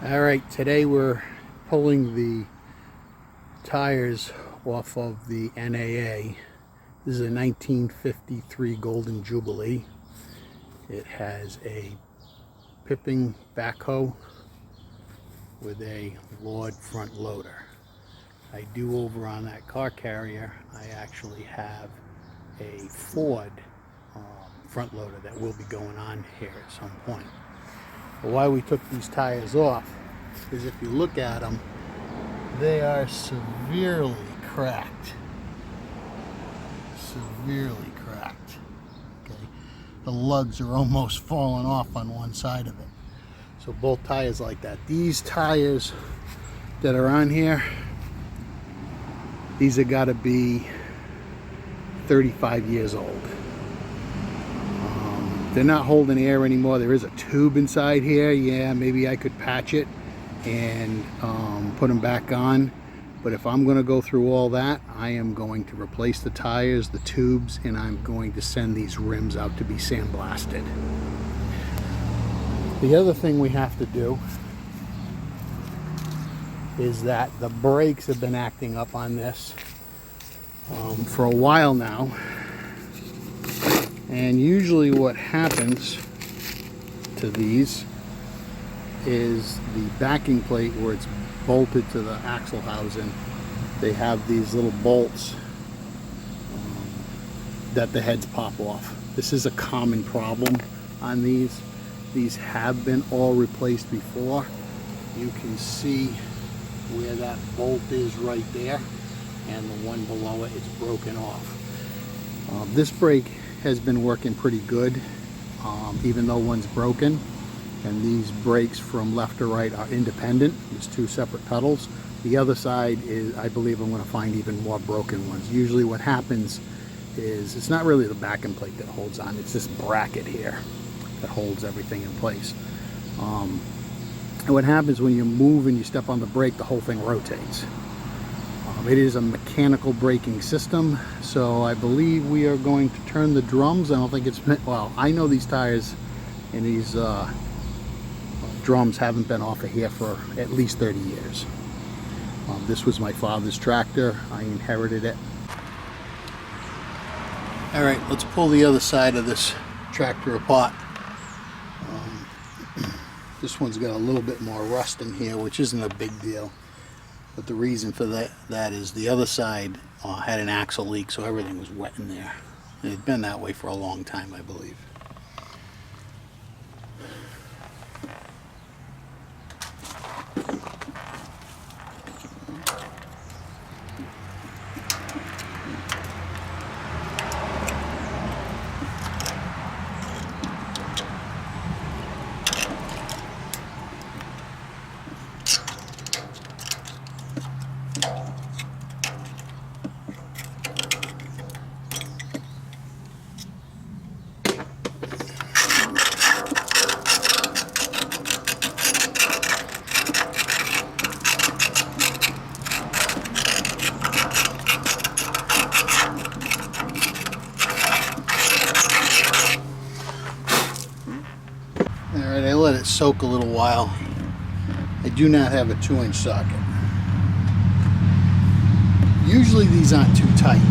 All right, today we're pulling the tires off of the NAA. This is a 1953 Golden Jubilee. It has a pipping backhoe with a Lord front loader. I do over on that car carrier, I actually have a Ford front loader that will be going on here at some point. But why we took these tires off is if you look at them, they are severely cracked. Severely cracked. Okay, the lugs are almost falling off on one side of it. So both tires like that. These tires that are on here, these have got to be 35 years old. They're not holding air anymore. There is a tube inside here. Yeah, maybe I could patch it and put them back on. But if I'm going to go through all that, I am going to replace the tires, the tubes, and I'm going to send these rims out to be sandblasted. The other thing we have to do is that the brakes have been acting up on this for a while now. And usually what happens to these is the backing plate where it's bolted to the axle housing, they have these little bolts that the heads pop off. This is a common problem on these. These have been all replaced before. You can see where that bolt is right there, and the one below it is broken off. This brake has been working pretty good, even though one's broken. And these brakes from left to right are independent. There's two separate pedals. The other side is, I believe I'm going to find even more broken ones. Usually what happens is it's not really the backing plate that holds on, it's this bracket here that holds everything in place. And what happens when you move and you step on the brake, the whole thing rotates. It is a mechanical braking system, so I believe we are going to turn the drums. I don't think it's meant, well, I know these tires and these drums haven't been off of here for at least 30 years. This was my father's tractor. I inherited it. All right, let's pull the other side of this tractor apart. This one's got a little bit more rust in here, which isn't a big deal. But the reason for that is the other side had an axle leak, so everything was wet in there. It had been that way for a long time, I believe. Alright, I let it soak a little while. I do not have a 2-inch socket. Usually these aren't too tight.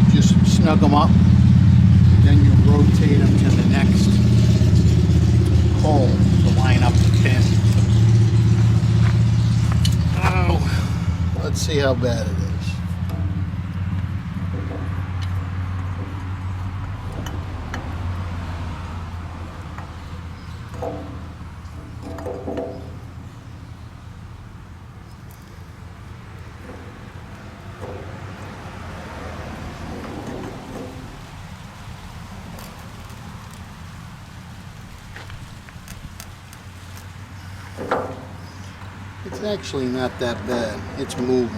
You just snug them up, and then you rotate them to the next hole to line up the pin. Oh, let's see how bad it is. It's actually not that bad. It's moving.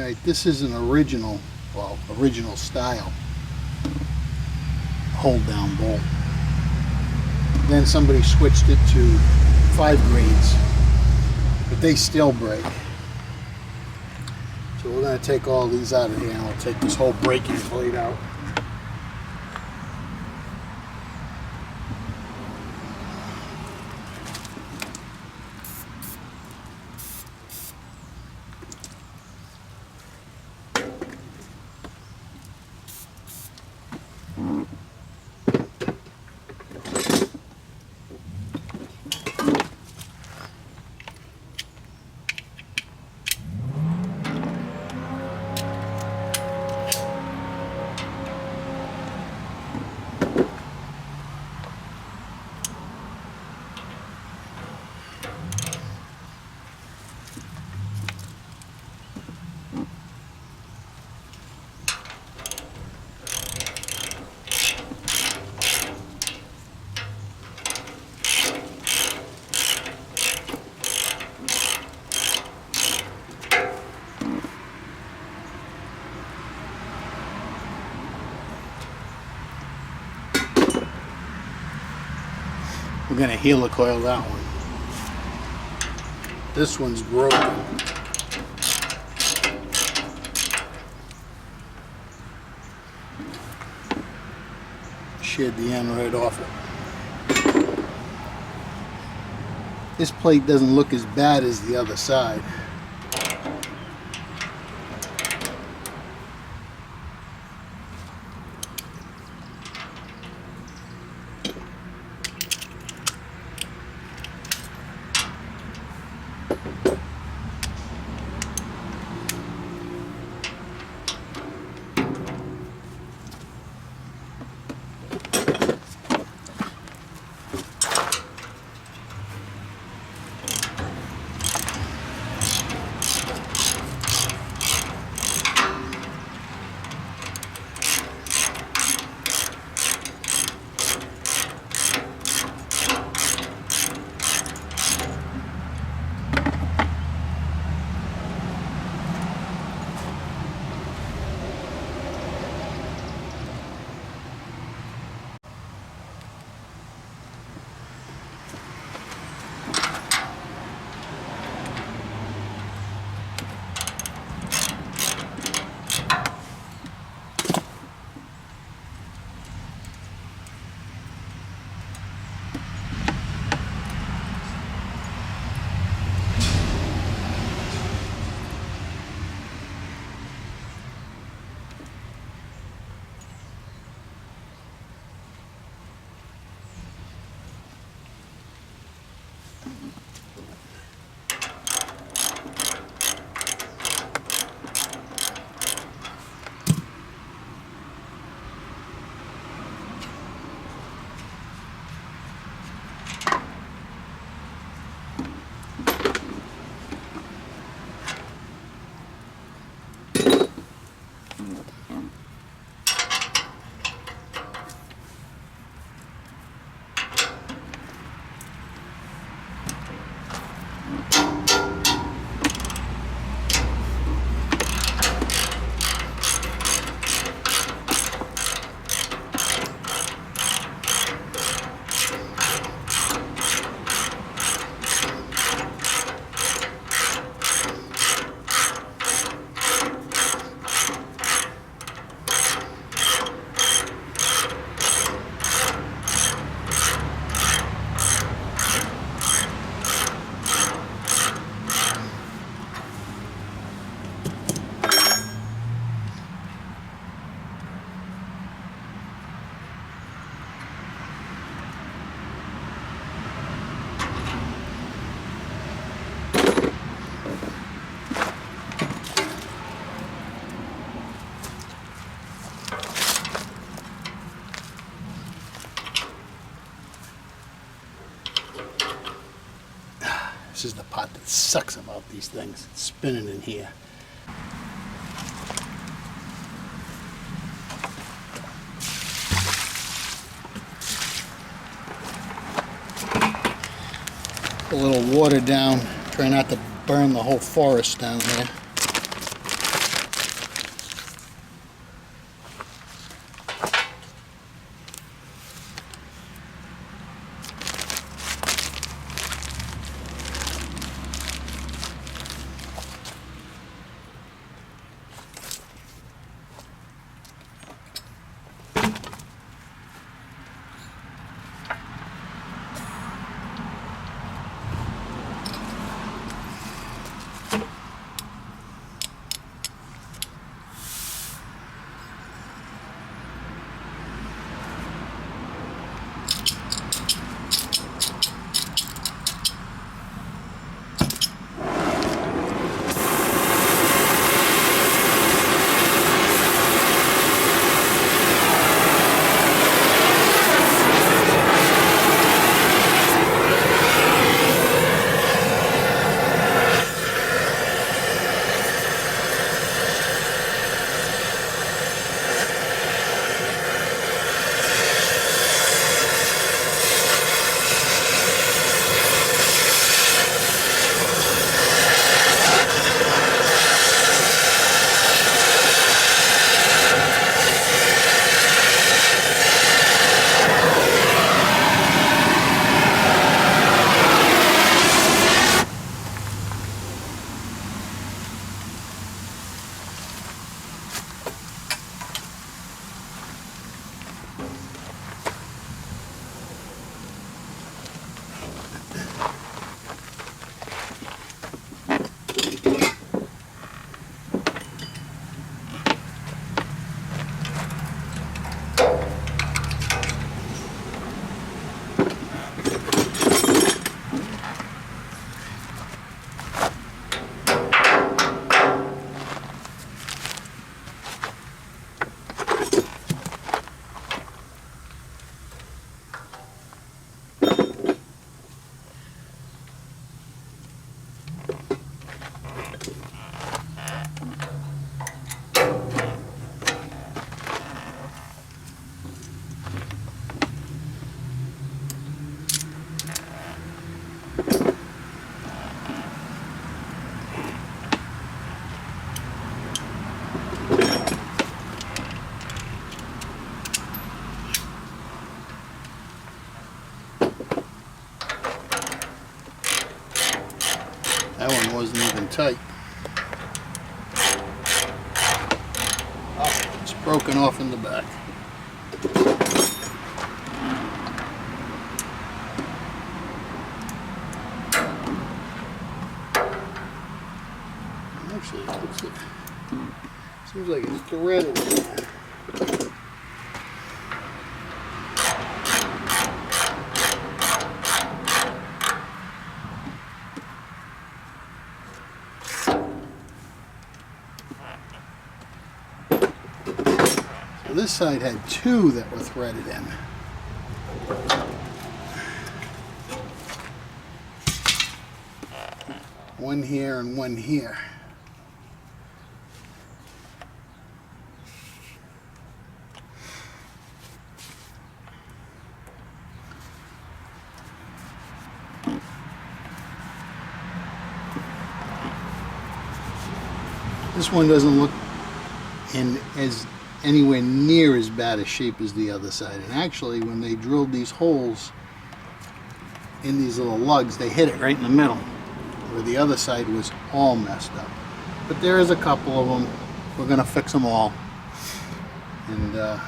Alright, this is an original, well, original style hold down bolt. Then somebody switched it to 5 grades, but they still break. So we're going to take all these out of here and we'll take this whole braking plate out. We're going to helicoil that one. This one's broken. Sheared the end right off it. This plate doesn't look as bad as the other side. This is the part that sucks about these things. It's spinning in here. A little water down. Try not to burn the whole forest down here. That one wasn't even tight. Oh, it's broken off in the back. Actually, seems like it's threaded in there. This side had two that were threaded in. One here and one here. This one doesn't look in as anywhere near as bad a shape as the other side. And actually, when they drilled these holes in these little lugs, they hit it right in the middle, where the other side was all messed up. But there is a couple of them. We're going to fix them all and go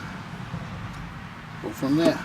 from there.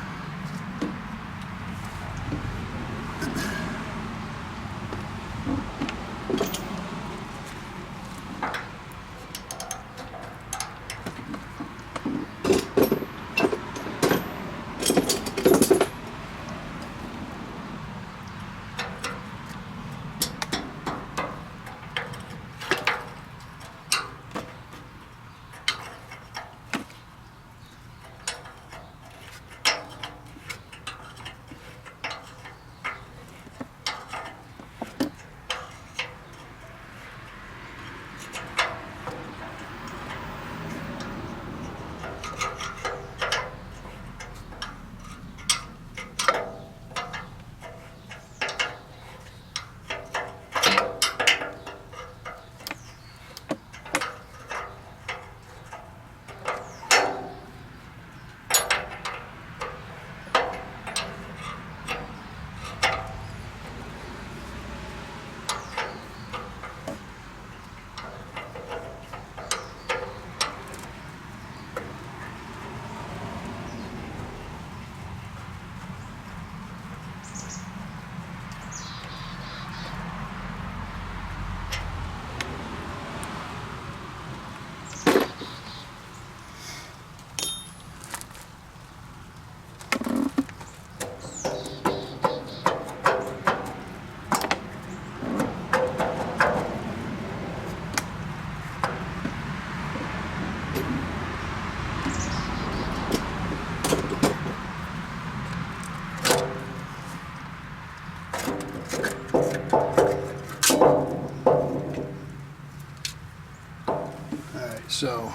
So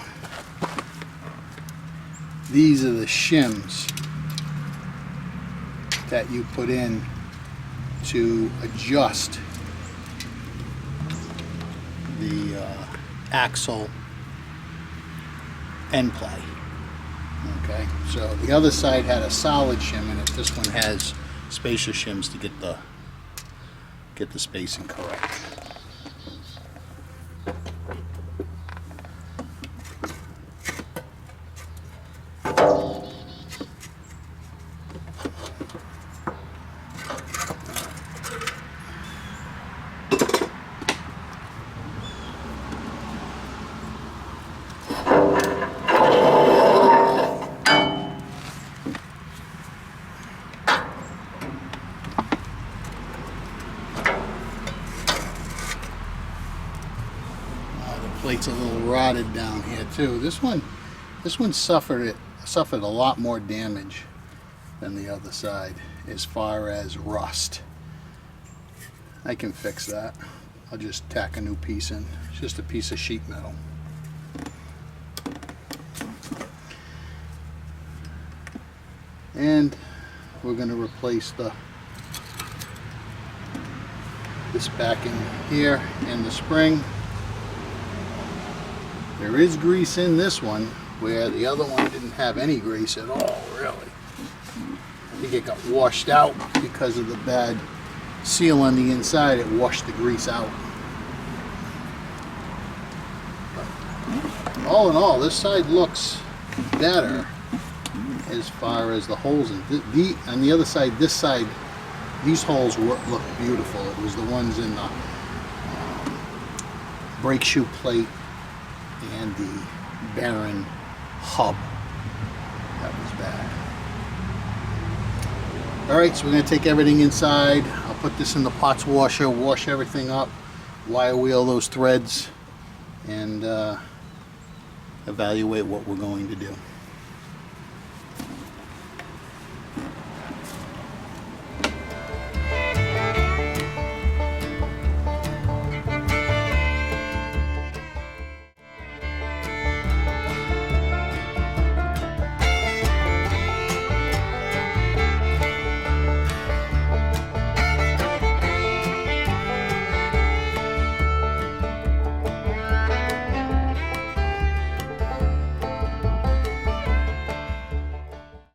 these are the shims that you put in to adjust the axle end play. Okay, so the other side had a solid shim in it. This one has spacer shims to get the spacing correct. Plate's a little rotted down here too. This one suffered a lot more damage than the other side as far as rust. I can fix that. I'll just tack a new piece in. It's just a piece of sheet metal. And we're going to replace this backing here and the spring. There is grease in this one, where the other one didn't have any grease at all, really. I think it got washed out because of the bad seal on the inside. It washed the grease out. But all in all, this side looks better as far as the holes. On the other side, this side, these holes look beautiful. It was the ones in the brake shoe plate and the bearing hub that was bad. Alright, so we're going to take everything inside. I'll put this in the pots washer, wash everything up, wire wheel those threads, and evaluate what we're going to do.